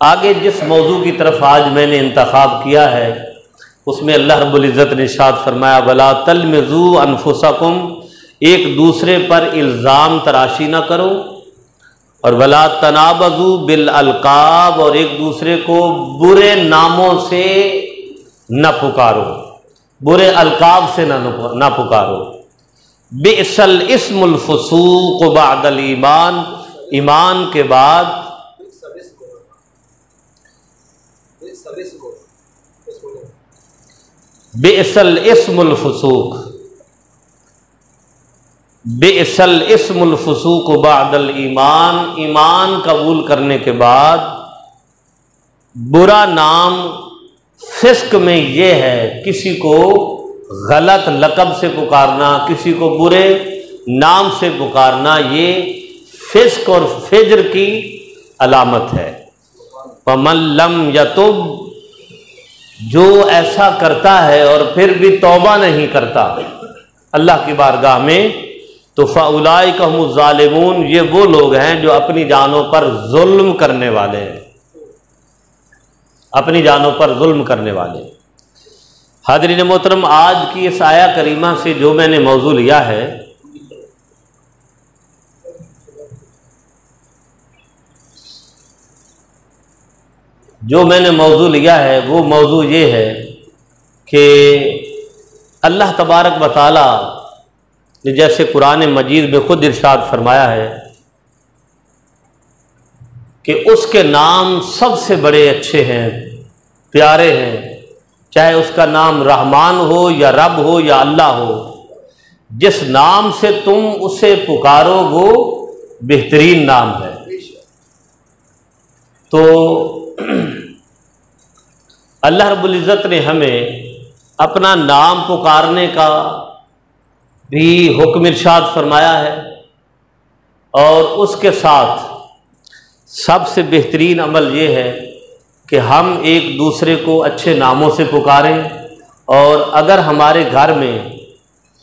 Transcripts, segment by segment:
آگے جس موضوع کی طرف آج میں نے انتخاب کیا ہے اس میں اللہ رب العزت نے ارشاد فرمایا وَلَا تَلْمِزُوا أَنفُسَكُمْ، ایک دوسرے پر الزام تراشی نہ کرو، اور وَلَا تَنَابَزُوا بِالْأَلْقَابِ، اور ایک دوسرے کو برے ناموں سے نہ پکارو، برے القاب سے نہ پکارو۔ بئس الاسم الفسوق بعد الایمان، ایمان کے بعد بئس الاسم الفسوق، بئس الاسم الفسوق بعد الایمان، ایمان قبول کرنے کے بعد برا نام فسق میں یہ ہے کسی کو غلط لقب سے پکارنا، کسی کو برے نام سے پکارنا، یہ فسق اور فجر کی علامت ہے۔ وَمَن لَّمْ يَتُبْ، جو ایسا کرتا ہے اور پھر بھی توبہ نہیں کرتا اللہ کی بارگاہ میں، تو فَأُولَٰئِکَ هُمُ الظَّالِمُونَ، یہ وہ لوگ ہیں جو اپنی جانوں پر ظلم کرنے والے ہیں، اپنی جانوں پر ظلم کرنے والے۔ حاضرین محترم، آج کی اس آیہ کریمہ سے جو میں نے موضوع لیا ہے وہ موضوع یہ ہے کہ اللہ تبارک و تعالی نے جیسے قرآن مجید میں خود ارشاد فرمایا ہے کہ اس کے نام سب سے بڑے اچھے ہیں، پیارے ہیں، چاہے اس کا نام رحمان ہو یا رب ہو یا اللہ ہو، جس نام سے تم اسے پکارو وہ بہترین نام ہے۔ تو اللہ رب العزت نے ہمیں اپنا نام پکارنے کا بھی حکم ارشاد فرمایا ہے، اور اس کے ساتھ سب سے بہترین عمل یہ ہے کہ ہم ایک دوسرے کو اچھے ناموں سے پکاریں، اور اگر ہمارے گھر میں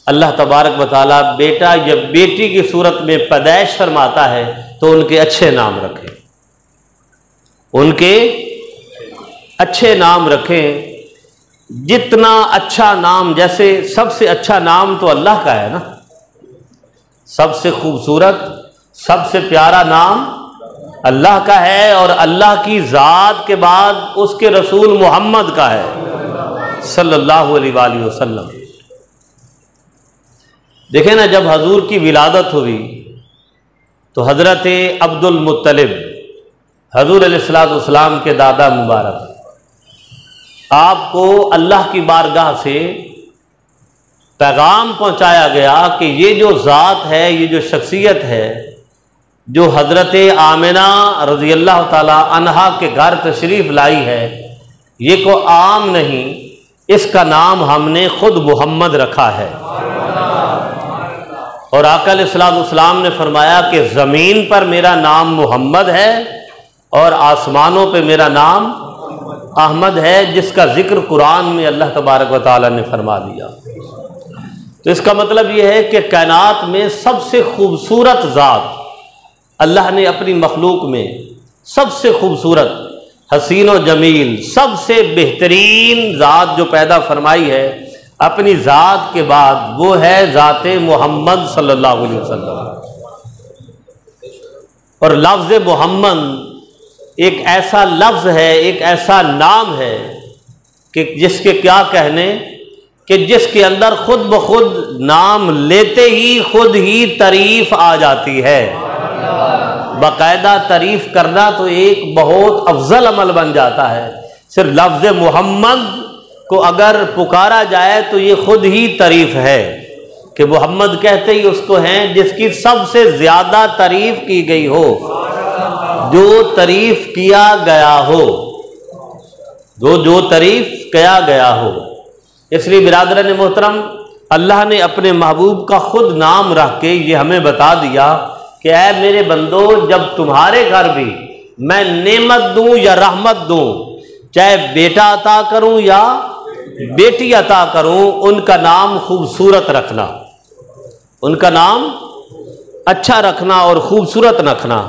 اللہ تبارک و تعالیٰ بیٹا یا بیٹی کی صورت میں پیدائش فرماتا ہے تو ان کے اچھے نام رکھیں، ان کے اچھے نام رکھیں۔ جتنا اچھا نام، جیسے سب سے اچھا نام تو اللہ کا ہے نا، سب سے خوبصورت، سب سے پیارا نام اللہ کا ہے، اور اللہ کی ذات کے بعد اس کے رسول محمد کا ہے صلی اللہ علیہ وآلہ وسلم۔ دیکھیں نا، جب حضور کی ولادت ہوئی تو حضرت عبد المطلب، حضور علیہ السلام کے دادا مبارک، آپ کو اللہ کی بارگاہ سے پیغام پہنچایا گیا کہ یہ جو ذات ہے، یہ جو شخصیت ہے جو حضرت آمنہ رضی اللہ تعالی عنہا کے گھر تشریف لائی ہے، یہ کوئی عام نہیں، اس کا نام ہم نے خود محمد رکھا ہے۔ اور آقا علیہ السلام نے فرمایا کہ زمین پر میرا نام محمد ہے اور آسمانوں پہ میرا نام احمد ہے، جس کا ذکر قرآن میں اللہ تبارک و تعالی نے فرما دیا۔ تو اس کا مطلب یہ ہے کہ کائنات میں سب سے خوبصورت ذات اللہ نے اپنی مخلوق میں سب سے خوبصورت، حسین و جمیل، سب سے بہترین ذات جو پیدا فرمائی ہے اپنی ذات کے بعد، وہ ہے ذات محمد صلی اللہ علیہ وسلم۔ اور لفظ محمد ایک ایسا لفظ ہے، ایک ایسا نام ہے کہ جس کے کیا کہنے، کہ جس کے اندر خود بخود نام لیتے ہی خود ہی تعریف آ جاتی ہے۔ باقاعدہ تعریف کرنا تو ایک بہت افضل عمل بن جاتا ہے۔ صرف لفظ محمد کو اگر پکارا جائے تو یہ خود ہی تعریف ہے کہ محمد کہتے ہی اس کو ہیں جس کی سب سے زیادہ تعریف کی گئی ہو، جو تعریف کیا گیا ہو، جو تعریف کیا گیا ہو۔ اس لیے برادران محترم، اللہ نے اپنے محبوب کا خود نام رکھ کے یہ ہمیں بتا دیا کہ اے میرے بندو، جب تمہارے گھر بھی میں نعمت دوں یا رحمت دوں، چاہے بیٹا عطا کروں یا بیٹی عطا کروں، ان کا نام خوبصورت رکھنا، ان کا نام اچھا رکھنا اور خوبصورت رکھنا۔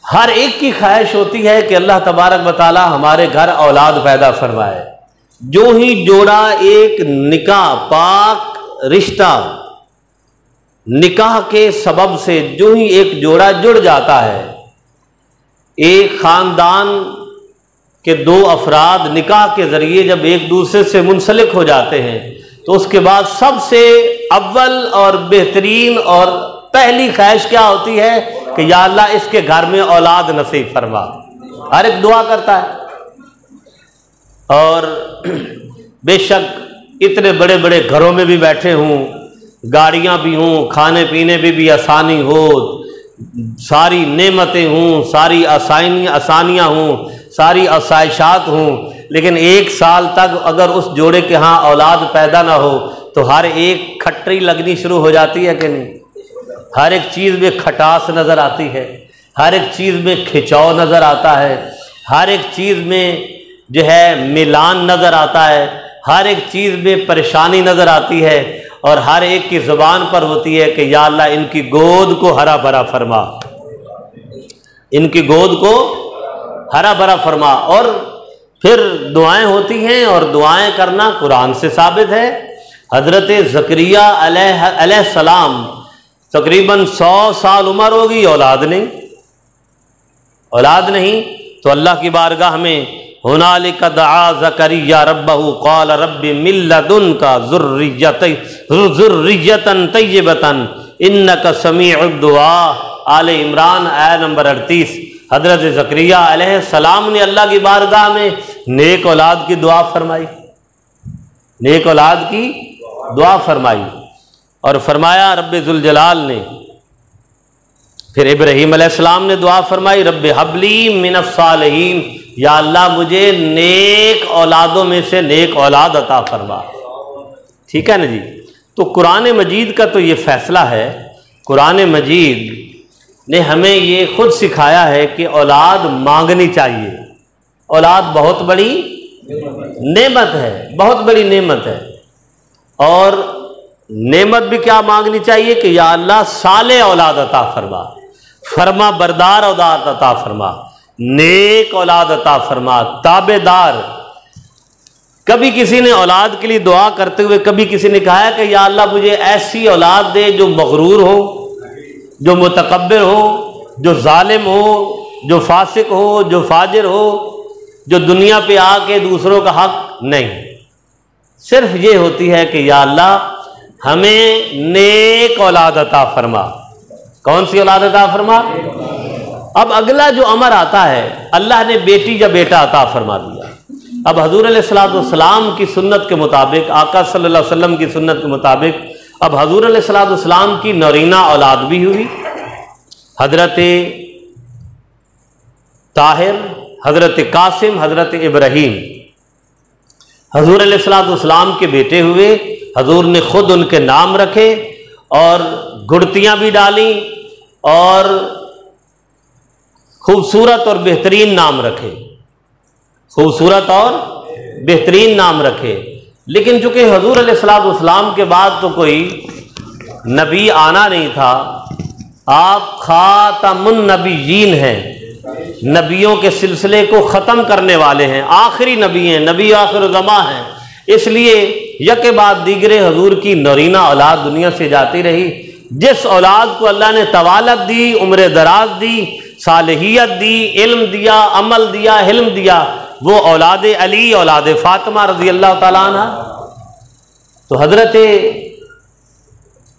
ہر ایک کی خواہش ہوتی ہے کہ اللہ تبارک و تعالی ہمارے گھر اولاد پیدا فرمائے۔ جو ہی جوڑا ایک نکاح پاک رشتہ، نکاح کے سبب سے جو ہی ایک جوڑا جڑ جاتا ہے، ایک خاندان کے دو افراد نکاح کے ذریعے جب ایک دوسرے سے منسلک ہو جاتے ہیں تو اس کے بعد سب سے اول اور بہترین اور پہلی خواہش کیا ہوتی ہے کہ یا اللہ اس کے گھر میں اولاد نصیب فرما۔ ہر ایک دعا کرتا ہے۔ اور بے شک اتنے بڑے بڑے گھروں میں بھی بیٹھے ہوں، گاڑیاں بھی ہوں، کھانے پینے میں بھی آسانی ہو، ساری نعمتیں ہوں، ساری آسانیاں ہوں، ساری آسائشات ہوں، لیکن ایک سال تک اگر اس جوڑے کے ہاں اولاد پیدا نہ ہو تو ہر ایک کھٹری لگنی شروع ہو جاتی ہے کہ نہیں؟ ہر ایک چیز میں کھٹاس نظر آتی ہے، ہر ایک چیز میں کھچاؤ نظر آتا ہے، ہر ایک چیز میں جو ہے ملان نظر آتا ہے، ہر ایک چیز میں پریشانی نظر آتی ہے، اور ہر ایک کی زبان پر ہوتی ہے کہ یا اللہ ان کی گود کو ہرا بھرا فرما، ان کی گود کو ہرا بھرا فرما۔ اور پھر دعائیں ہوتی ہیں، اور دعائیں کرنا قرآن سے ثابت ہے۔ حضرت زکریا علیہ السلام تقریباً 100 سال عمر ہوگی، اولاد نہیں، تو اللہ کی بارگاہ میں ہنالک دعا زکریا ربہ قال رب من لدنک ذریۃ طیبۃ انک سمیع الدعاء، آل عمران آیہ نمبر 38۔ حضرت زکریا علیہ السلام نے اللہ کی بارگاہ میں نیک اولاد کی دعا فرمائی، نیک اولاد کی دعا فرمائی، اور فرمایا رب ذوالجلال نے، پھر ابراہیم علیہ السلام نے دعا فرمائی رب حب لی من الصالحین، یا اللہ مجھے نیک اولادوں میں سے نیک اولاد عطا فرما۔ ٹھیک ہے نا جی؟ تو قرآن مجید کا تو یہ فیصلہ ہے، قرآن مجید نے ہمیں یہ خود سکھایا ہے کہ اولاد مانگنی چاہیے۔ اولاد بہت بڑی نعمت ہے، بہت بڑی نعمت ہے، اور نعمت بھی کیا مانگنی چاہیے کہ یا اللہ صالح اولاد عطا فرما، فرما بردار اولاد عطا فرما، نیک اولاد عطا فرما، تابع دار۔ کبھی کسی نے اولاد کے لیے دعا کرتے ہوئے کبھی کسی نے کہا ہے کہ یا اللہ مجھے ایسی اولاد دے جو مغرور ہو، جو متکبر ہو، جو ظالم ہو، جو فاسق ہو، جو فاجر ہو، جو دنیا پہ آ کے دوسروں کا حق نہیں، صرف یہ ہوتی ہے کہ یا اللہ ہمیں نیک اولاد عطا فرما۔ کون سی اولاد عطا فرما؟ اب اگلا جو امر آتا ہے، اللہ نے بیٹی یا بیٹا عطا فرما دیا۔ اب حضور علیہ الصلوۃ والسلام کی سنت کے مطابق، آقا صلی اللہ علیہ وسلم کی سنت کے مطابق، اب حضور علیہ الصلوۃ والسلام کی نورینہ اولاد بھی ہوئی، حضرت طاہر، حضرت قاسم، حضرت ابراہیم، حضور علیہ الصلوۃ والسلام کے بیٹے ہوئے۔ حضور نے خود ان کے نام رکھے اور گھڑتیاں بھی ڈالیں اور خوبصورت اور بہترین نام رکھے، خوبصورت اور بہترین نام رکھے۔ لیکن چونکہ حضور علیہ الصلوۃ والسلام کے بعد تو کوئی نبی آنا نہیں تھا، آپ خاتم النبیین ہیں، نبیوں کے سلسلے کو ختم کرنے والے ہیں، آخری نبی ہیں، نبی آخر الزماں ہیں، اس لیے یکے بعد دیگرے حضور کی نورینہ اولاد دنیا سے جاتی رہی۔ جس اولاد کو اللہ نے طوالت دی، عمر دراز دی، صالحیت دی، علم دیا، عمل دیا، حلم دیا، وہ اولاد علی، اولاد فاطمہ رضی اللہ تعالیٰ عنہ۔ تو حضرت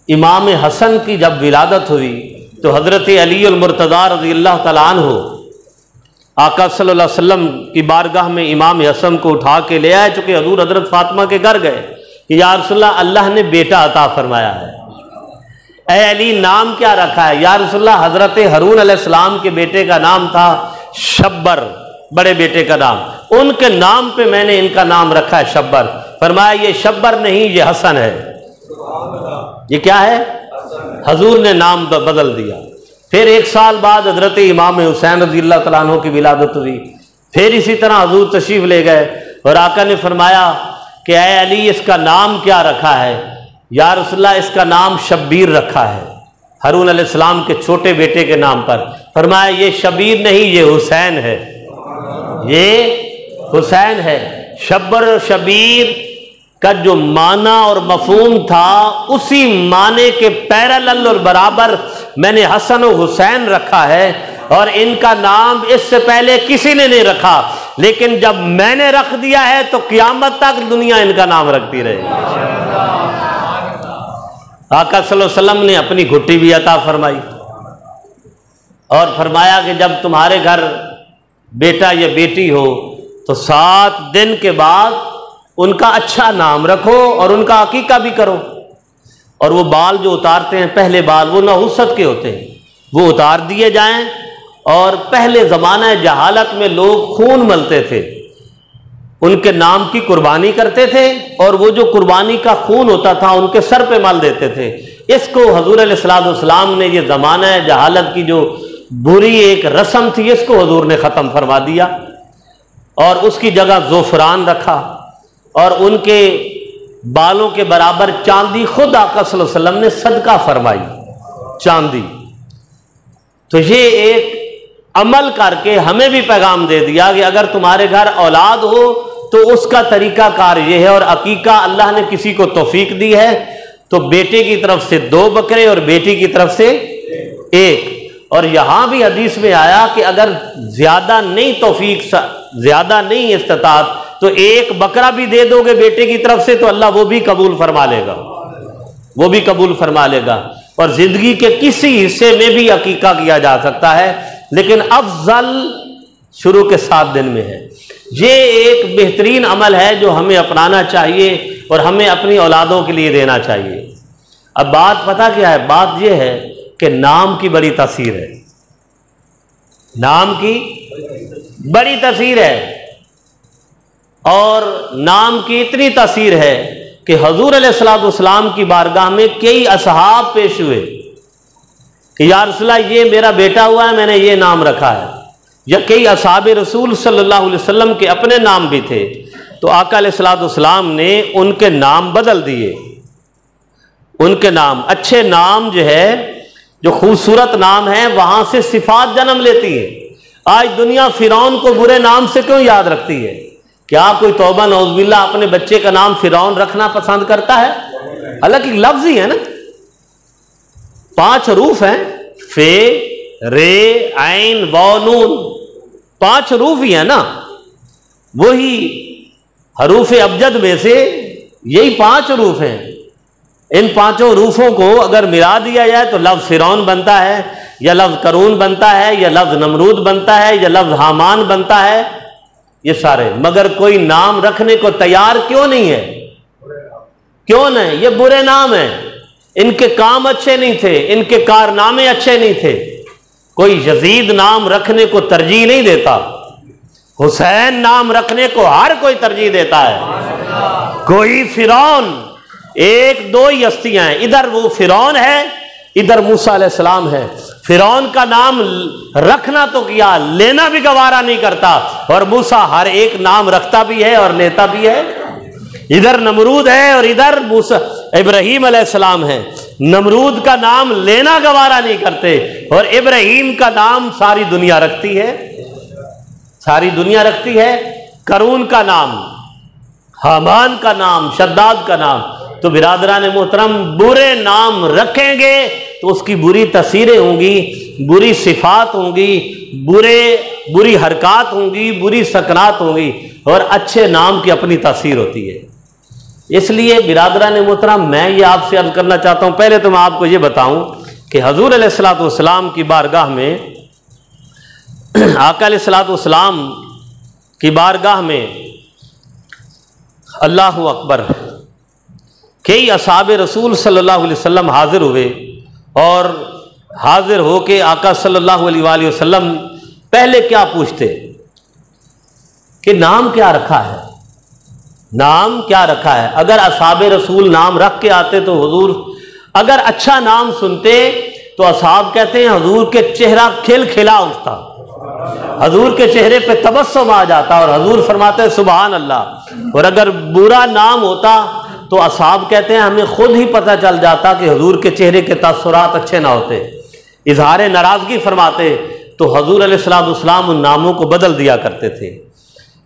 امام حسن کی جب ولادت ہوئی تو حضرت علی المرتضیٰ رضی اللہ تعالیٰ عنہ آقا صلی اللہ علیہ وسلم کی بارگاہ میں امام حسن کو اٹھا کے لے آئے، چونکہ حضور حضرت فاطمہ کے گھر گئے کہ یا رسول اللہ، اللہ نے بیٹا عطا فرمایا ہے، اے علی نام کیا رکھا ہے؟ یا رسول اللہ حضرت ہارون علیہ السلام کے بیٹے کا نام تھا شبر، بڑے بیٹے کا نام، ان کے نام پہ میں نے ان کا نام رکھا ہے شبر۔ فرمایا یہ شبر نہیں، یہ حسن ہے۔ یہ کیا ہے؟ حضور نے نام بدل دیا۔ پھر 1 سال بعد حضرت امام حسین رضی اللہ تعالیٰ عنہ کی ولادت ہوئی، پھر اسی طرح حضور تشریف لے گئے اور آقا نے فرمایا کہ اے علی اس کا نام کیا رکھا ہے؟ یا رسول اللہ اس کا نام شبیر رکھا ہے، ہارون علیہ السلام کے چھوٹے بیٹے کے نام پر۔ فرمایا یہ شبیر نہیں، یہ حسین ہے، یہ حسین ہے۔ شبر و شبیر کا جو معنی اور مفہوم تھا اسی معنی کے پیرالل اور برابر میں نے حسن و حسین رکھا ہے، اور ان کا نام اس سے پہلے کسی نے نہیں رکھا، لیکن جب میں نے رکھ دیا ہے تو قیامت تک دنیا ان کا نام رکھتی رہے گی۔ آقا صلی اللہ علیہ وسلم نے اپنی گھٹی بھی عطا فرمائی اور فرمایا کہ جب تمہارے گھر بیٹا یا بیٹی ہو تو 7 دن کے بعد ان کا اچھا نام رکھو اور ان کا عقیقہ بھی کرو، اور وہ بال جو اتارتے ہیں پہلے بال وہ نحوست کے ہوتے ہیں، وہ اتار دیے جائیں۔ اور پہلے زمانہ جہالت میں لوگ خون ملتے تھے، ان کے نام کی قربانی کرتے تھے، اور وہ جو قربانی کا خون ہوتا تھا ان کے سر پہ مل دیتے تھے۔ اس کو حضور علیہ الصلوۃ والسلام نے یہ زمانہ جہالت کی جو بری ایک رسم تھی اس کو حضور نے ختم فرما دیا، اور اس کی جگہ زعفران رکھا، اور ان کے بالوں کے برابر چاندی خود آقا صلی اللہ علیہ وسلم نے صدقہ فرمائی، چاندی۔ تو یہ ایک عمل کر کے ہمیں بھی پیغام دے دیا کہ اگر تمہارے گھر اولاد ہو تو اس کا طریقہ کار یہ ہے، اور عقیقہ اللہ نے کسی کو توفیق دی ہے تو بیٹے کی طرف سے 2 بکرے اور بیٹی کی طرف سے 1۔ اور یہاں بھی حدیث میں آیا کہ اگر زیادہ نہیں توفیق، زیادہ نہیں استطاعت، تو 1 بکرا بھی دے دو گے بیٹے کی طرف سے تو اللہ وہ بھی قبول فرما لے گا، وہ بھی قبول فرما لے گا۔ اور زندگی کے کسی حصے میں بھی عقیقہ کیا جا سکتا ہے، لیکن افضل شروع کے 7 دن میں ہے۔ یہ ایک بہترین عمل ہے جو ہمیں اپنانا چاہیے اور ہمیں اپنی اولادوں کے لیے دینا چاہیے۔ اب بات پتہ کیا ہے؟ بات یہ ہے کہ نام کی بڑی تاثیر ہے، نام کی بڑی تاثیر ہے، اور نام کی اتنی تاثیر ہے کہ حضور علیہ الصلوۃ والسلام کی بارگاہ میں کئی اصحاب پیش ہوئے کہ یا رسول اللہ یہ میرا بیٹا ہوا ہے، میں نے یہ نام رکھا ہے، یا کئی اصحاب رسول صلی اللہ علیہ وسلم کے اپنے نام بھی تھے، تو آقا علیہ الصلوۃ والسلام نے ان کے نام بدل دیے۔ ان کے نام، اچھے نام جو ہے، جو خوبصورت نام ہے، وہاں سے صفات جنم لیتی ہیں۔ آج دنیا فرعون کو برے نام سے کیوں یاد رکھتی ہے؟ کیا کوئی توبہ نعوذ باللہ اپنے بچے کا نام فرعون رکھنا پسند کرتا ہے؟ حالانکہ لفظ ہی ہے نا، 5 حروف ہیں، فے، رے، عین، واو، نون، 5 حروف ہی ہیں نا، وہی حروف ابجد میں سے یہی 5 حروف ہیں۔ ان 5 حروفوں کو اگر ملا دیا جائے تو لفظ فرعون بنتا ہے، یا لفظ قارون بنتا ہے، یا لفظ نمرود بنتا ہے، یا لفظ حامان بنتا ہے، یہ سارے۔ مگر کوئی نام رکھنے کو تیار کیوں نہیں ہے؟ کیوں نہیں؟ یہ برے نام ہیں، ان کے کام اچھے نہیں تھے، ان کے کارنامے اچھے نہیں تھے۔ کوئی یزید نام رکھنے کو ترجیح نہیں دیتا، حسین نام رکھنے کو ہر کوئی ترجیح دیتا ہے۔ کوئی فرعون، 1-2 ہی ہستیاں ہیں، ادھر وہ فرعون ہے، ادھر موسیٰ علیہ السلام ہے۔ فرعون کا نام رکھنا تو کیا، لینا بھی گوارا نہیں کرتا، اور موسیٰ ہر ایک نام رکھتا بھی ہے اور لیتا بھی ہے۔ ادھر نمرود ہے اور ادھر موسیٰ ابراہیم علیہ السلام ہے۔ نمرود کا نام لینا گوارا نہیں کرتے، اور ابراہیم کا نام ساری دنیا رکھتی ہے، ساری دنیا رکھتی ہے۔ قارون کا نام، حامان کا نام، شداد کا نام۔ تو برادران محترم، برے نام رکھیں گے تو اس کی بری تاثیریں ہوں گی، بری صفات ہوں گی، بری حرکات ہوں گی، بری سکنات ہوں گی، اور اچھے نام کی اپنی تاثیر ہوتی ہے۔ اس لیے برادران محترم، میں یہ آپ سے عرض کرنا چاہتا ہوں، پہلے تو میں آپ کو یہ بتاؤں کہ حضور علیہ الصلوۃ والسلام کی بارگاہ میں، آقا علیہ الصلوۃ والسلام کی بارگاہ میں، اللہ اکبر، کئی اصحاب رسول صلی اللہ علیہ وسلم حاضر ہوئے، اور حاضر ہو کے آقا صلی اللہ علیہ وآلہ وسلم پہلے کیا پوچھتے کہ نام کیا رکھا ہے، نام کیا رکھا ہے۔ اگر اصحاب رسول نام رکھ کے آتے تو حضور اگر اچھا نام سنتے تو اصحاب کہتے ہیں حضور کے چہرہ کھل کھلا اٹھتا، حضور کے چہرے پہ تبسم آ جاتا، اور حضور فرماتے ہیں سبحان اللہ۔ اور اگر برا نام ہوتا تو اصحاب کہتے ہیں ہمیں خود ہی پتہ چل جاتا کہ حضور کے چہرے کے تاثرات اچھے نہ ہوتے، اظہار ناراضگی فرماتے، تو حضور علیہ الصلوۃ والسلام ان ناموں کو بدل دیا کرتے تھے۔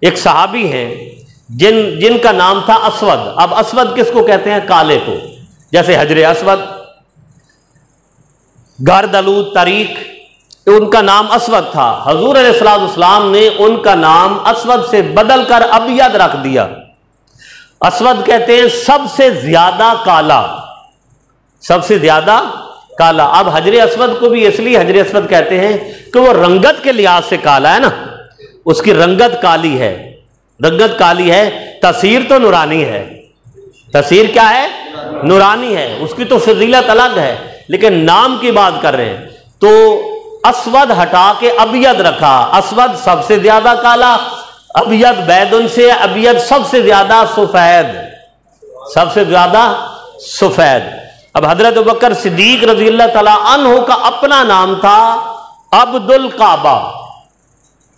ایک صحابی ہیں جن کا نام تھا اسود۔ اب اسود کس کو کہتے ہیں؟ کالے کو، جیسے حجر اسود، گاردلود، طریق، ان کا نام اسود تھا۔ حضور علیہ الصلوۃ والسلام نے ان کا نام اسود سے بدل کر ابیض رکھ دیا۔ اسود کہتے ہیں سب سے زیادہ کالا، سب سے زیادہ کالا۔ اب حجر اسود کو بھی اس لیے حجر اسود کہتے ہیں کہ وہ رنگت کے لحاظ سے کالا ہے نا، اس کی رنگت کالی ہے، رنگت کالی ہے، تاثیر تو نورانی ہے۔ تاثیر کیا ہے؟ نورانی ہے، اس کی تو فضیلت الگ ہے، لیکن نام کی بات کر رہے ہیں تو اسود ہٹا کے ابیض رکھا۔ اسود سب سے زیادہ کالا، ابیض بیدن سے، ابیض سب سے زیادہ سفید، سب سے زیادہ سفید۔ اب حضرت ابوبکر صدیق رضی اللہ تعالیٰ عنہ کا اپنا نام تھا عبد الکعبہ۔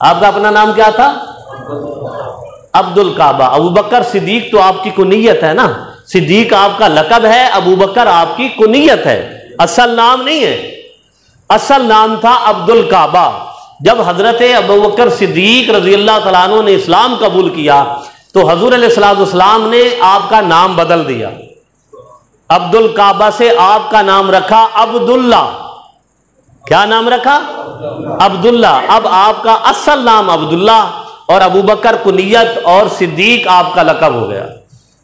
آپ کا اپنا نام کیا تھا؟ عبد الکعبہ۔ ابوبکر صدیق تو آپ کی کنیت ہے نا، صدیق آپ کا لقب ہے، ابوبکر آپ کی کنیت ہے، اصل نام نہیں ہے۔ اصل نام تھا عبد الکعبہ۔ جب حضرت ابوبکر صدیق رضی اللہ تعالیٰ عنہ نے اسلام قبول کیا تو حضور علیہ الصلوۃ والسلام نے آپ کا نام بدل دیا، عبد الکعبہ سے آپ کا نام رکھا عبداللہ۔ کیا نام رکھا؟ عبداللہ۔ اب آپ کا اصل نام عبداللہ اور ابوبکر کنیت اور صدیق آپ کا لقب ہو گیا۔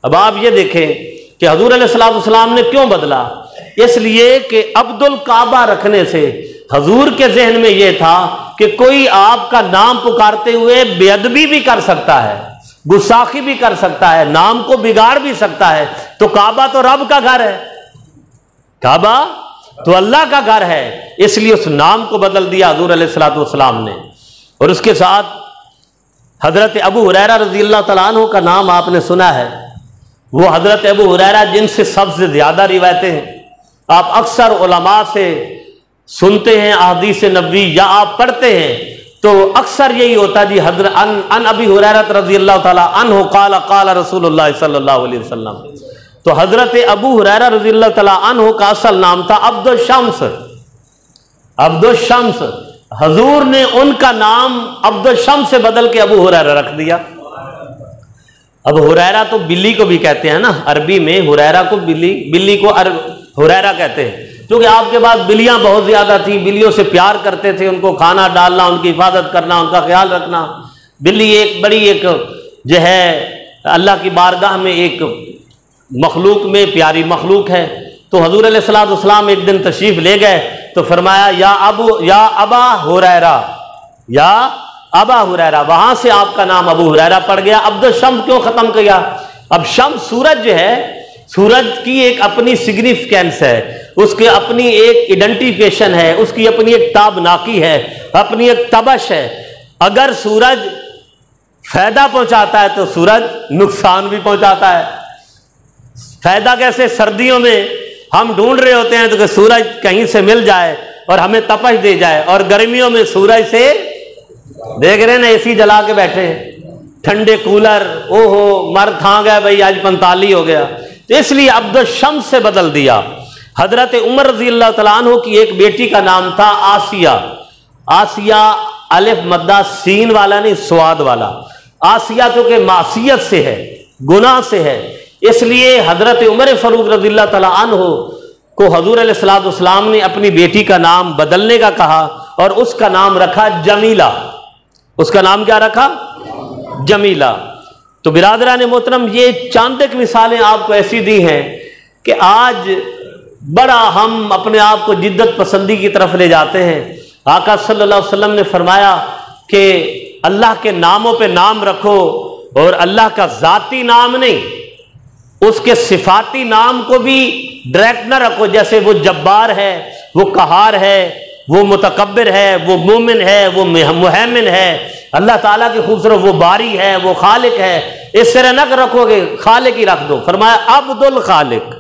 اب آپ یہ دیکھیں کہ حضور علیہ الصلوۃ والسلام نے کیوں بدلا؟ اس لیے کہ عبد الکعبہ رکھنے سے حضور کے ذہن میں یہ تھا کہ کوئی آپ کا نام پکارتے ہوئے بے ادبی بھی کر سکتا ہے، گستاخی بھی کر سکتا ہے، نام کو بگاڑ بھی سکتا ہے، تو کعبہ تو رب کا گھر ہے، کعبہ تو اللہ کا گھر ہے، اس لیے اس نام کو بدل دیا حضور علیہ الصلوۃ والسلام نے۔ اور اس کے ساتھ حضرت ابو ہریرہ رضی اللہ تعالیٰ عنہ کا نام آپ نے سنا ہے، وہ حضرت ابو ہریرہ جن سے سب سے زیادہ روایتیں ہیں، آپ اکثر علماء سے سنتے ہیں احادیث نبوی یا آپ پڑھتے ہیں تو اکثر یہی ہوتا جی حضرت ان ابی ہریرہ رضی اللہ تعالیٰ عنہ قال قال رسول اللہ صلی اللہ علیہ وسلم۔ تو حضرت ابو ہریرہ رضی اللہ تعالیٰ عنہ کا اصل نام تھا عبد الشمس، عبد الشمس۔ حضور نے ان کا نام عبد الشمس سے بدل کے ابو ہریرہ رکھ دیا۔ اب ہریرہ تو بلی کو بھی کہتے ہیں نا، عربی میں ہریرہ کو بلی کو ہریرہ کہتے ہیں، کیونکہ آپ کے پاس بلیاں بہت زیادہ تھیں، بلیوں سے پیار کرتے تھے، ان کو کھانا ڈالنا، ان کی حفاظت کرنا، ان کا خیال رکھنا۔ بلی ایک بڑی ایک جو ہے اللہ کی بارگاہ میں ایک مخلوق میں پیاری مخلوق ہے۔ تو حضور علیہ الصلوۃ والسلام ایک دن تشریف لے گئے تو فرمایا یا ابا ہریرہ، یا ابا ہریرہ، وہاں سے آپ کا نام ابو ہریرہ پڑ گیا۔ عبد الشمس کیوں ختم کیا؟ اب شمس سورج جو ہے، سورج کی ایک اپنی سگنیفیکینس ہے، اس کی اپنی ایک ایڈنٹیفیکیشن ہے، اس کی اپنی ایک تابناکی ہے، اپنی ایک تبش ہے۔ اگر سورج فائدہ پہنچاتا ہے تو سورج نقصان بھی پہنچاتا ہے۔ فائدہ کیسے؟ سردیوں میں ہم ڈھونڈ رہے ہوتے ہیں تو کہ سورج کہیں سے مل جائے اور ہمیں تپش دے جائے، اور گرمیوں میں سورج سے دیکھ رہے ہیں نا اے سی جلا کے بیٹھے ہیں، ٹھنڈے کولر، او ہو مر کھا گیا بھائی، آج 45 ہو گیا۔ تو اس لیے عبد الشمس سے بدل دیا۔ حضرت عمر رضی اللہ تعالیٰ عنہ کی ایک بیٹی کا نام تھا آسیہ۔ آسیہ الف مدہ سین والا نہیں، سواد والا۔ آسیہ جو کہ معصیت سے ہے، گناہ سے ہے، اس لیے حضرت عمر فاروق رضی اللہ تعالیٰ عنہ کو حضور علیہ الصلوۃ والسلام نے اپنی بیٹی کا نام بدلنے کا کہا اور اس کا نام رکھا جمیلہ۔ اس کا نام کیا رکھا؟ جمیلہ۔ تو برادران محترم، یہ چند ایک مثالیں آپ کو ایسی دی ہیں کہ آج بڑا ہم اپنے آپ کو جدت پسندی کی طرف لے جاتے ہیں۔ آقا صلی اللہ علیہ وسلم نے فرمایا کہ اللہ کے ناموں پہ نام رکھو، اور اللہ کا ذاتی نام نہیں، اس کے صفاتی نام کو بھی ڈائریکٹ نہ رکھو، جیسے وہ جبار ہے، وہ قہار ہے، وہ متکبر ہے، وہ مومن ہے، وہ مہیمن ہے، اللہ تعالیٰ کی خوبصورت، وہ باری ہے، وہ خالق ہے، اس طرح نہ رکھو گے، خالق ہی رکھ دو۔ فرمایا عبد الخالق،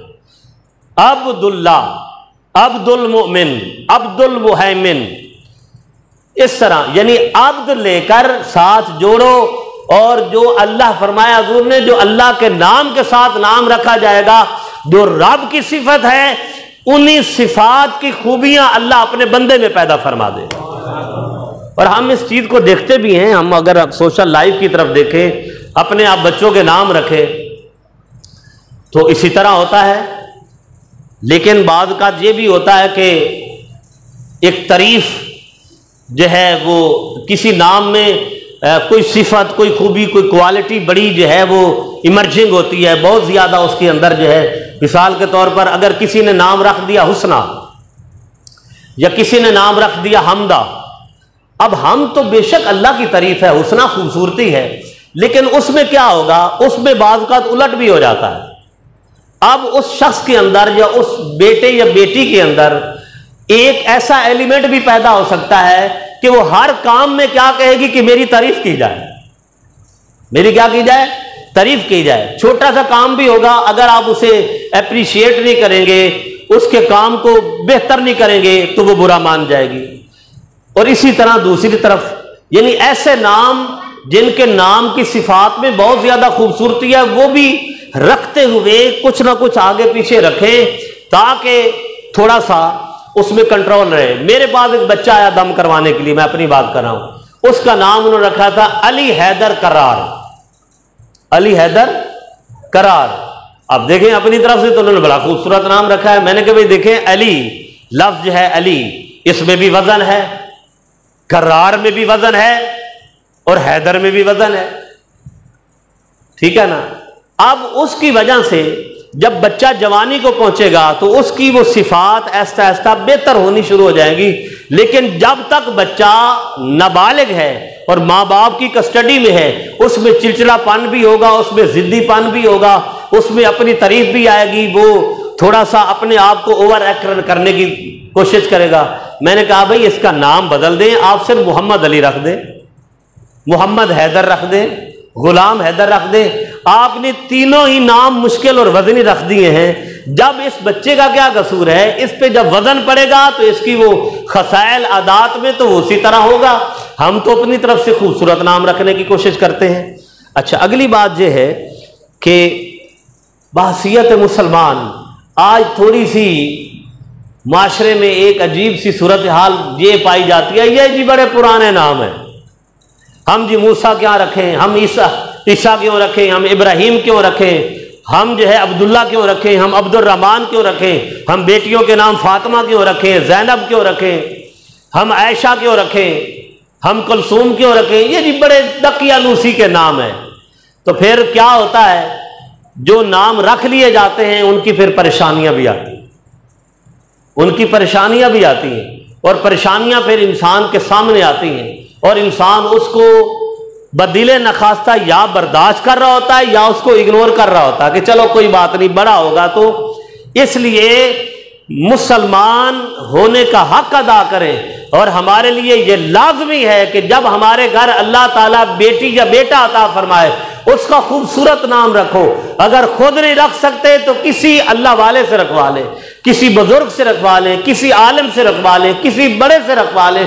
عبد اللہ، عبد المؤمن، عبد المہیمن، اس طرح یعنی عبد لے کر ساتھ جوڑو، اور جو اللہ فرمایا حضور نے، جو اللہ کے نام کے ساتھ نام رکھا جائے گا، جو رب کی صفت ہے، انہی صفات کی خوبیاں اللہ اپنے بندے میں پیدا فرما دے گا۔ اور ہم اس چیز کو دیکھتے بھی ہیں. ہم اگر سوشل لائف کی طرف دیکھیں, اپنے آپ بچوں کے نام رکھیں تو اسی طرح ہوتا ہے. لیکن بعض اوقات یہ بھی ہوتا ہے کہ ایک تعریف جو ہے وہ کسی نام میں کوئی صفت, کوئی خوبی, کوئی کوالٹی بڑی جو ہے وہ ایمرجنگ ہوتی ہے, بہت زیادہ اس کے اندر جو ہے. مثال کے طور پر اگر کسی نے نام رکھ دیا حسنہ, یا کسی نے نام رکھ دیا حمدہ. اب ہم تو بے شک اللہ کی تعریف ہے, حسنہ خوبصورتی ہے, لیکن اس میں کیا ہوگا, اس میں بعض اوقات الٹ بھی ہو جاتا ہے. اب اس شخص کے اندر یا اس بیٹے یا بیٹی کے اندر ایک ایسا ایلیمنٹ بھی پیدا ہو سکتا ہے کہ وہ ہر کام میں کیا کہے گی کہ میری تعریف کی جائے, میری کیا کی جائے, تعریف کی جائے. چھوٹا سا کام بھی ہوگا, اگر آپ اسے اپریشیٹ نہیں کریں گے, اس کے کام کو بہتر نہیں کریں گے تو وہ برا مان جائے گی. اور اسی طرح دوسری طرف یعنی ایسے نام جن کے نام کی صفات میں بہت زیادہ خوبصورتی ہے, وہ بھی رکھتے ہوئے کچھ نہ کچھ آگے پیچھے رکھیں تاکہ تھوڑا سا اس میں کنٹرول رہے. میرے پاس ایک بچہ آیا دم کروانے کے لیے, میں اپنی بات کر رہا ہوں, اس کا نام انہوں نے رکھا تھا علی حیدر کرار. علی حیدر کرار. اب دیکھیں اپنی طرف سے تو انہوں نے بڑا خوبصورت نام رکھا ہے. میں نے کہا بھائی دیکھیں, علی لفظ جو ہے علی, اس میں بھی وزن ہے, کرار میں بھی وزن ہے, اور حیدر میں بھی وزن ہے. ٹھیک ہے نا. اب اس کی وجہ سے جب بچہ جوانی کو پہنچے گا تو اس کی وہ صفات آہستہ آہستہ بہتر ہونی شروع ہو جائیں گی. لیکن جب تک بچہ نابالغ ہے اور ماں باپ کی کسٹڈی میں ہے, اس میں چڑچڑا پن بھی ہوگا, اس میں ضدی پن بھی ہوگا, اس میں اپنی تعریف بھی آئے گی, وہ تھوڑا سا اپنے آپ کو اوور ایکٹ کرنے کی کوشش کرے گا. میں نے کہا بھائی اس کا نام بدل دیں, آپ صرف محمد علی رکھ دیں, محمد حیدر رکھ دیں, غلام حیدر رکھ دیں. آپ نے تینوں ہی نام مشکل اور وزنی رکھ دیے ہیں. جب اس بچے کا کیا قصور ہے, اس پہ جب وزن پڑے گا تو اس کی وہ خصائل عادات میں تو وہ اسی طرح ہوگا. ہم تو اپنی طرف سے خوبصورت نام رکھنے کی کوشش کرتے ہیں. اچھا, اگلی بات یہ ہے کہ بحیثیت مسلمان آج تھوڑی سی معاشرے میں ایک عجیب سی صورتحال یہ پائی جاتی ہے, یہ جی بڑے پرانے نام ہیں, ہم جی موسیٰ کیا رکھیں, ہم عیسیٰ کیوں رکھیں, ہم ابراہیم کیوں رکھیں, ہم جو ہے عبداللہ کیوں رکھیں, ہم عبد الرحمن کیوں رکھیں, ہم بیٹیوں کے نام فاطمہ کیوں رکھیں, زینب کیوں رکھیں, ہم عائشہ کیوں رکھیں, ہم کلثوم کیوں رکھیں. یہ جی بڑے دقیانوسی کے نام ہیں. تو پھر کیا ہوتا ہے, جو نام رکھ لیے جاتے ہیں ان کی پھر پریشانیاں بھی آتی ہیں, ان کی پریشانیاں بھی آتی ہیں, اور پریشانیاں پھر انسان کے سامنے آتی ہیں, اور انسان اس کو بدل نخواستہ یا برداشت کر رہا ہوتا ہے یا اس کو اگنور کر رہا ہوتا ہے کہ چلو کوئی بات نہیں, بڑا ہوگا تو. اس لیے مسلمان ہونے کا حق ادا کریں, اور ہمارے لیے یہ لازمی ہے کہ جب ہمارے گھر اللہ تعالیٰ بیٹی یا بیٹا عطا فرمائے اس کا خوبصورت نام رکھو. اگر خود نہیں رکھ سکتے تو کسی اللہ والے سے رکھوا لیں, کسی بزرگ سے رکھوا لیں, کسی عالم سے رکھوا لیں, کسی بڑے سے رکھوا لیں.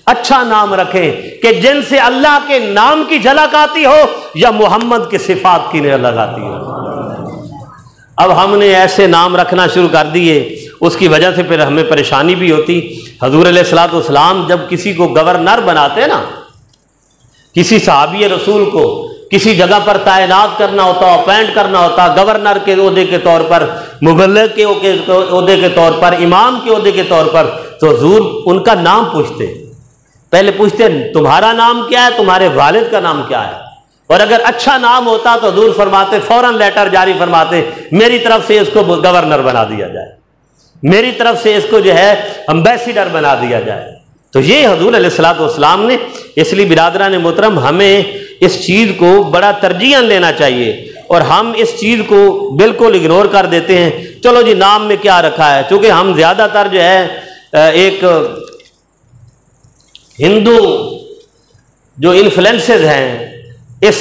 اچھا نام رکھیں کہ جن سے اللہ کے نام کی جھلک آتی ہو یا محمد کے صفات کی جھلک آتی ہو. اب ہم نے ایسے نام رکھنا شروع کر دیے, اس کی وجہ سے پھر ہمیں پریشانی بھی ہوتی. حضور علیہ الصلوۃ والسلام جب کسی کو گورنر بناتے نا, کسی صحابی رسول کو کسی جگہ پر تعینات کرنا ہوتا, اپوائنٹ کرنا ہوتا, گورنر کے عہدے کے طور پر, مبلغ کے عہدے کے طور پر, امام کے عہدے کے طور پر, تو حضور ان کا نام پوچھتے. پہلے پوچھتے تمہارا نام کیا ہے, تمہارے والد کا نام کیا ہے, اور اگر اچھا نام ہوتا تو حضور فرماتے فوراً لیٹر جاری فرماتے میری طرف سے اس کو گورنر بنا دیا جائے, میری طرف سے اس کو جو ہے امبیسیڈر بنا دیا جائے. تو یہ حضور علیہ الصلوۃ والسلام نے, اس لیے برادران محترم ہمیں اس چیز کو بڑا ترجیح لینا چاہیے, اور ہم اس چیز کو بالکل اگنور کر دیتے ہیں. چلو جی نام میں کیا رکھا ہے, چونکہ ہم زیادہ تر جو ہے ایک ہندو جو انفلوئنسز ہیں اس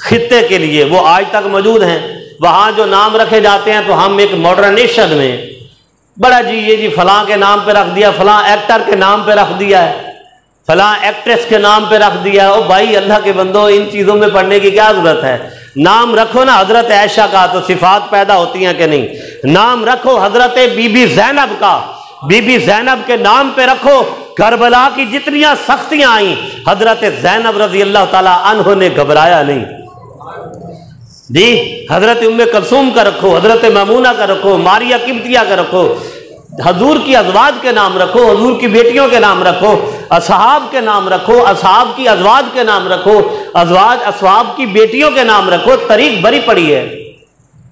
خطے کے لیے وہ آج تک موجود ہیں. وہاں جو نام رکھے جاتے ہیں تو ہم ایک ماڈرن نیشن میں بڑا جی یہ جی فلاں کے نام پہ رکھ دیا, فلاں ایکٹر کے نام پہ رکھ دیا ہے, فلاں ایکٹریس کے نام پہ رکھ دیا. او بھائی اللہ کے بندو, ان چیزوں میں پڑھنے کی کیا ضرورت ہے. نام رکھو نا حضرت عائشہ کا تو صفات پیدا ہوتی ہیں کہ نہیں. نام رکھو حضرت بی بی زینب کا, بی بی زینب کے نام پہ رکھو کربلا کی جتنیاں سختیاں آئیں حضرت زینب رضی اللہ تعالیٰ عنہ نے گھبرایا نہیں جی. حضرت ام کلثوم کا رکھو، حضرت میمونہ کا رکھو، ماریہ قبطیہ کا رکھو، حضور کی ازواج کے نام رکھو، حضور کی بیٹیوں کے نام رکھو، اصحاب کے نام رکھو، اصحاب کی ازواج کے نام رکھو، اصحاب کی بیٹیوں کے نام رکھو، طریق بری پڑی ہے.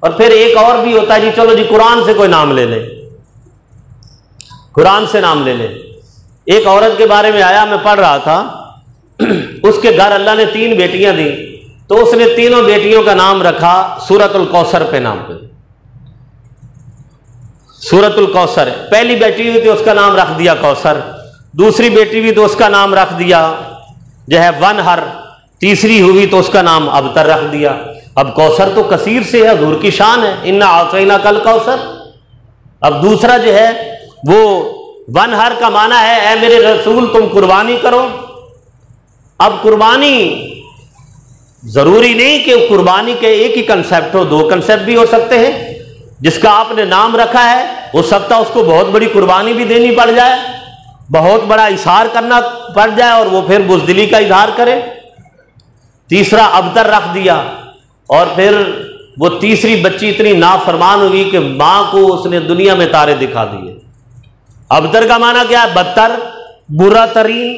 اور پھر ایک اور بھی ہوتا ہے جی، چلو جی قرآن سے کوئی نام لے لے، قرآن سے نام لے لے. ایک عورت کے بارے میں آیا، میں پڑھ رہا تھا، اس کے گھر اللہ نے 3 بیٹیاں دیں، تو اس نے تینوں بیٹیوں کا نام رکھا سورۃ الکوثر پہ نام پہ. سورۃ الکوثر، پہلی بیٹی ہوئی تو اس کا نام رکھ دیا کوثر، دوسری بیٹی ہوئی تو اس کا نام رکھ دیا جو ہے ونہر، تیسری ہوئی تو اس کا نام ابتر رکھ دیا. اب کوثر تو کثیر سے ہے، حضور کی شان ہے، انا اعطیناک الکوثر. اب دوسرا جو ہے وہ ونہر کا معنی ہے اے میرے رسول تم قربانی کرو. اب قربانی ضروری نہیں کہ قربانی کے ایک ہی کنسیپٹ ہو، 2 کنسیپٹ بھی ہو سکتے ہیں. جس کا آپ نے نام رکھا ہے ہو سکتا ہے اس کو بہت بڑی قربانی بھی دینی پڑ جائے، بہت بڑا اظہار کرنا پڑ جائے اور وہ پھر بزدلی کا اظہار کرے. تیسرا ابتر رکھ دیا، اور پھر وہ تیسری بچی اتنی نافرمان ہوئی کہ ماں کو اس نے دنیا میں تارے دکھا دیے. ابتر کا معنی کیا ہے؟ بدتر، برا ترین.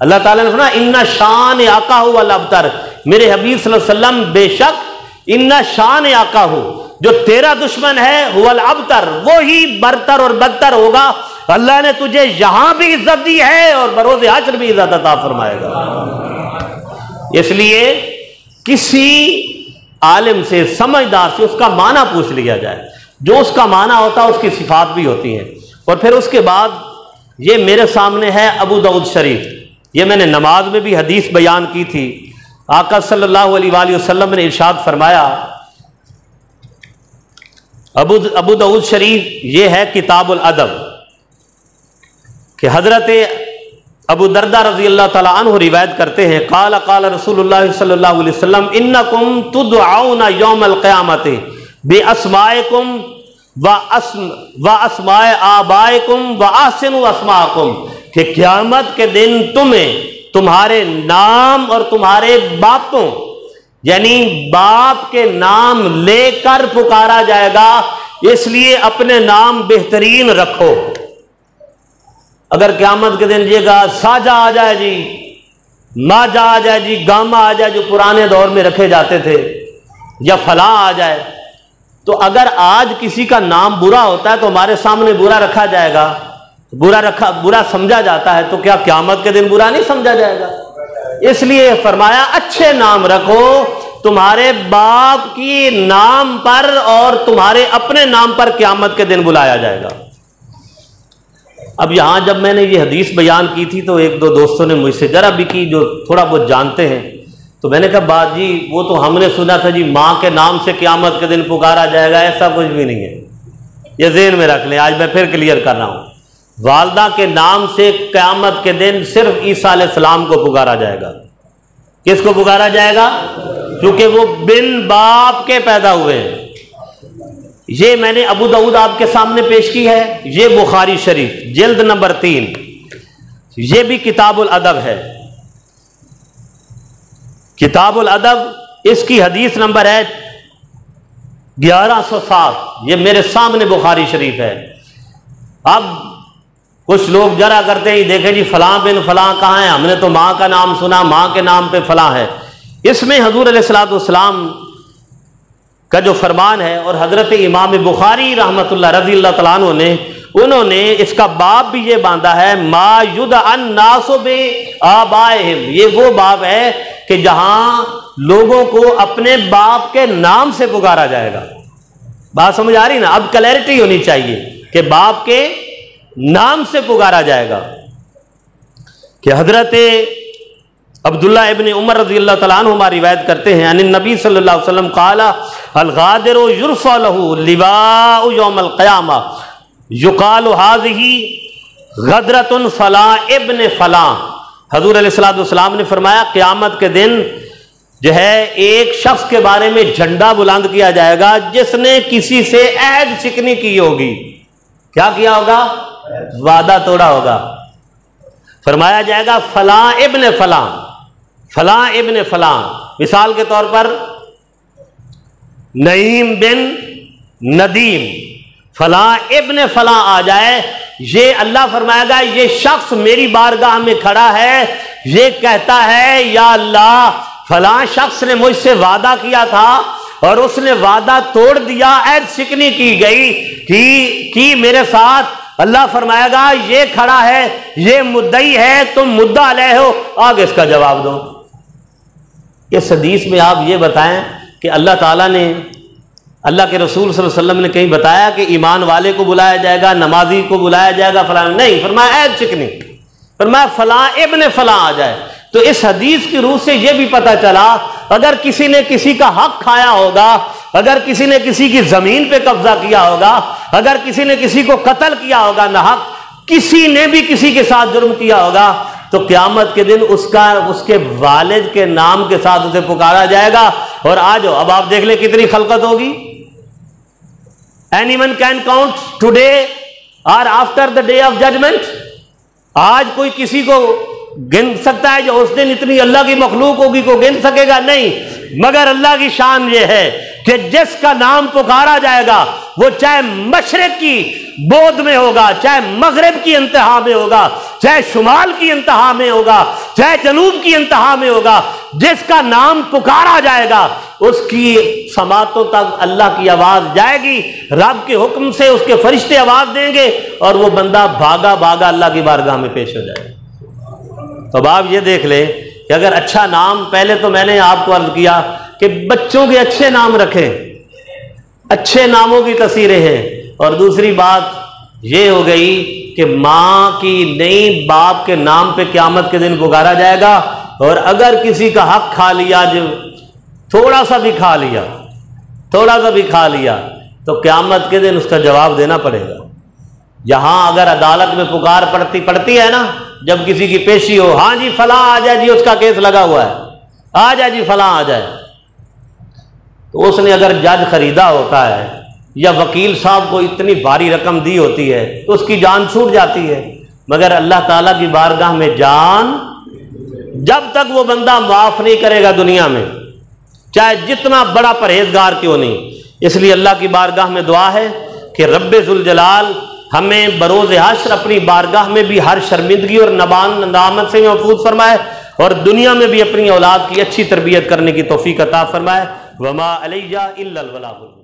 اللہ تعالیٰ نے سنا ان شان آقا ہو الابتر، میرے حبیب صلی اللہ علیہ وسلم بے شک ان شان آقا ہو، جو تیرا دشمن ہے هو الابتر، وہی برتر اور بدتر ہوگا. اللہ نے تجھے یہاں بھی عزت دی ہے اور بروز حشر بھی عزت عطا فرمائے گا. اس لیے کسی عالم سے، سمجھدار سے اس کا معنی پوچھ لیا جائے، جو اس کا معنی ہوتا ہے اس کی صفات بھی ہوتی ہیں. اور پھر اس کے بعد یہ میرے سامنے ہے ابو داؤد شریف، یہ میں نے نماز میں بھی حدیث بیان کی تھی. آقا صلی اللہ علیہ وآلہ وسلم نے ارشاد فرمایا، ابو داؤد شریف یہ ہے کتاب الادب، کہ حضرت ابو دردہ رضی اللہ تعالیٰ عنہ روایت کرتے ہیں قال قال رسول اللہ صلی اللہ علیہ وسلم انکم تدعون یوم القیامت باسمائکم واسماء آبائکم واحسنوا اسماءکم، کہ قیامت کے دن تمہیں تمہارے نام اور تمہارے باپوں، یعنی باپ کے نام لے کر پکارا جائے گا، اس لیے اپنے نام بہترین رکھو. اگر قیامت کے دن یہ گا ساجا آ جائے جی، ماجا آ جائے جی، گاما آ جائے جو پرانے دور میں رکھے جاتے تھے، یا فلاں آ جائے، تو اگر آج کسی کا نام برا ہوتا ہے تو ہمارے سامنے برا رکھا جائے گا، برا سمجھا جاتا ہے، تو کیا قیامت کے دن برا نہیں سمجھا جائے گا؟ اس لیے فرمایا اچھے نام رکھو، تمہارے باپ کی نام پر اور تمہارے اپنے نام پر قیامت کے دن بلایا جائے گا. اب یہاں جب میں نے یہ حدیث بیان کی تھی تو 1-2 دوستوں نے مجھ سے ذرا بھی کی جو تھوڑا بہت جانتے ہیں، تو میں نے کہا بات جی وہ تو ہم نے سنا تھا جی ماں کے نام سے قیامت کے دن پکارا جائے گا، ایسا کچھ بھی نہیں ہے. یہ ذہن میں رکھ لیں، آج میں پھر کلیئر کر رہا ہوں. والدہ کے نام سے قیامت کے دن صرف عیسیٰ علیہ السلام کو پکارا جائے گا. کس کو پکارا جائے گا؟ کیونکہ وہ بن باپ کے پیدا ہوئے ہیں. یہ میں نے ابو داؤد آپ کے سامنے پیش کی ہے، یہ بخاری شریف جلد نمبر 3، یہ بھی کتاب الادب ہے. کتاب الادب اس کی حدیث نمبر ہے 1107، یہ میرے سامنے بخاری شریف ہے. اب کچھ لوگ جرا کرتے ہی دیکھیں جی فلاں بن فلاں کہاں ہے، ہم نے تو ماں کا نام سنا، ماں کے نام پہ فلاں ہے. اس میں حضور علیہ الصلوۃ والسلام کا جو فرمان ہے، اور حضرت امام بخاری رحمۃ اللہ رضی اللہ تعالیٰ عنہ انہوں نے اس کا باب بھی یہ باندھا ہے ما یدعى الناس بآبائہم، یہ وہ باب ہے کہ جہاں لوگوں کو اپنے باپ کے نام سے پکارا جائے گا. بات سمجھ آ رہی نا؟ اب کلیئرٹی ہونی چاہیے کہ باپ کے نام سے پکارا جائے گا. کہ حضرت عبداللہ ابن عمر رضی اللہ تعالیٰ عنہما روایت کرتے ہیں ان النبی صلی اللہ علیہ وسلم قال الغادر یرفع له لواء یوم القیامہ یقال هذه غدرۃ فلاں ابن فلاں. حضور علیہ الصلوۃ والسلام نے فرمایا قیامت کے دن جو ہے ایک شخص کے بارے میں جھنڈا بلند کیا جائے گا جس نے کسی سے عہد شکنی کی ہوگی. کیا کیا ہوگا؟ وعدہ توڑا ہوگا. فرمایا جائے گا فلاں ابن فلاں، فلاں ابن فلاں. مثال کے طور پر نعیم بن ندیم، فلاں ابن فلاں آ جائے، یہ اللہ فرمائے گا یہ شخص میری بارگاہ میں کھڑا ہے، یہ کہتا ہے یا اللہ فلاں شخص نے مجھ سے وعدہ کیا تھا اور اس نے وعدہ توڑ دیا، عہد شکنی کی گئی کی میرے ساتھ. اللہ فرمائے گا یہ کھڑا ہے، یہ مدعی ہے، تم مدعا علیہ ہو، آگے اس کا جواب دو. اس حدیث میں آپ یہ بتائیں کہ اللہ تعالیٰ نے، اللہ کے رسول صلی اللہ علیہ وسلم نے کہیں بتایا کہ ایمان والے کو بلایا جائے گا، نمازی کو بلایا جائے گا، فلاں نہیں. فرمایا عہد شکنی، فرمایا فلاں ابن فلاں آ جائے. تو اس حدیث کی روح سے یہ بھی پتہ چلا اگر کسی نے کسی کا حق کھایا ہوگا، اگر کسی نے کسی کی زمین پہ قبضہ کیا ہوگا، اگر کسی نے کسی کو قتل کیا ہوگا ناحق، کسی نے بھی کسی کے ساتھ جرم کیا ہوگا، تو قیامت کے دن اس کے والد کے نام کے ساتھ اسے پکارا جائے گا. اور آج اب آپ دیکھ لیں کتنی خلقت ہوگی. Anyone can count today or after the day of judgment؟ آج کوئی کسی کو گن سکتا ہے جو اس دن اتنی اللہ کی مخلوق ہوگی کو گن سکے گا؟ نہیں. مگر اللہ کی شان یہ ہے کہ جس کا نام پکارا جائے گا وہ چاہے مشرق کی بود میں ہوگا، چاہے مغرب کی انتہا میں ہوگا، چاہے شمال کی انتہا میں ہوگا، چاہے جنوب کی انتہا میں ہوگا، جس کا نام پکارا جائے گا اس کی سماعتوں تک اللہ کی آواز جائے گی، رب کے حکم سے اس کے فرشتے آواز دیں گے اور وہ بندہ بھاگا بھاگا اللہ کی بارگاہ میں پیش ہو جائے گا. تو اب آپ یہ دیکھ لیں کہ اگر اچھا نام، پہلے تو میں نے آپ کو عرض کیا کہ بچوں کے اچھے نام رکھیں، اچھے ناموں کی تاثیریں ہیں. اور دوسری بات یہ ہو گئی کہ ماں کی نہیں باپ کے نام پہ قیامت کے دن پکارا جائے گا. اور اگر کسی کا حق کھا لیا، جو تھوڑا سا بھی کھا لیا، تھوڑا سا بھی کھا لیا، تو قیامت کے دن اس کا جواب دینا پڑے گا. یہاں اگر عدالت میں پکار پڑتی ہے نا، جب کسی کی پیشی ہو، ہاں جی فلاں آ جائے جی، اس کا کیس لگا ہوا ہے، آ جائے جی فلاں آ جائے، تو اس نے اگر جج خریدا ہوتا ہے یا وکیل صاحب کو اتنی بھاری رقم دی ہوتی ہے تو اس کی جان چھوٹ جاتی ہے. مگر اللہ تعالیٰ کی بارگاہ میں جان جب تک وہ بندہ معاف نہیں کرے گا دنیا میں، چاہے جتنا بڑا پرہیزگار کیوں نہیں. اس لیے اللہ کی بارگاہ میں دعا ہے کہ رب ذوالجلال ہمیں بروز حشر اپنی بارگاہ میں بھی ہر شرمندگی اور ندامت سے محفوظ فرمائے، اور دنیا میں بھی اپنی اولاد کی اچھی تربیت کرنے کی توفیق عطا فرمائے. وما علیہ الا البلاغ.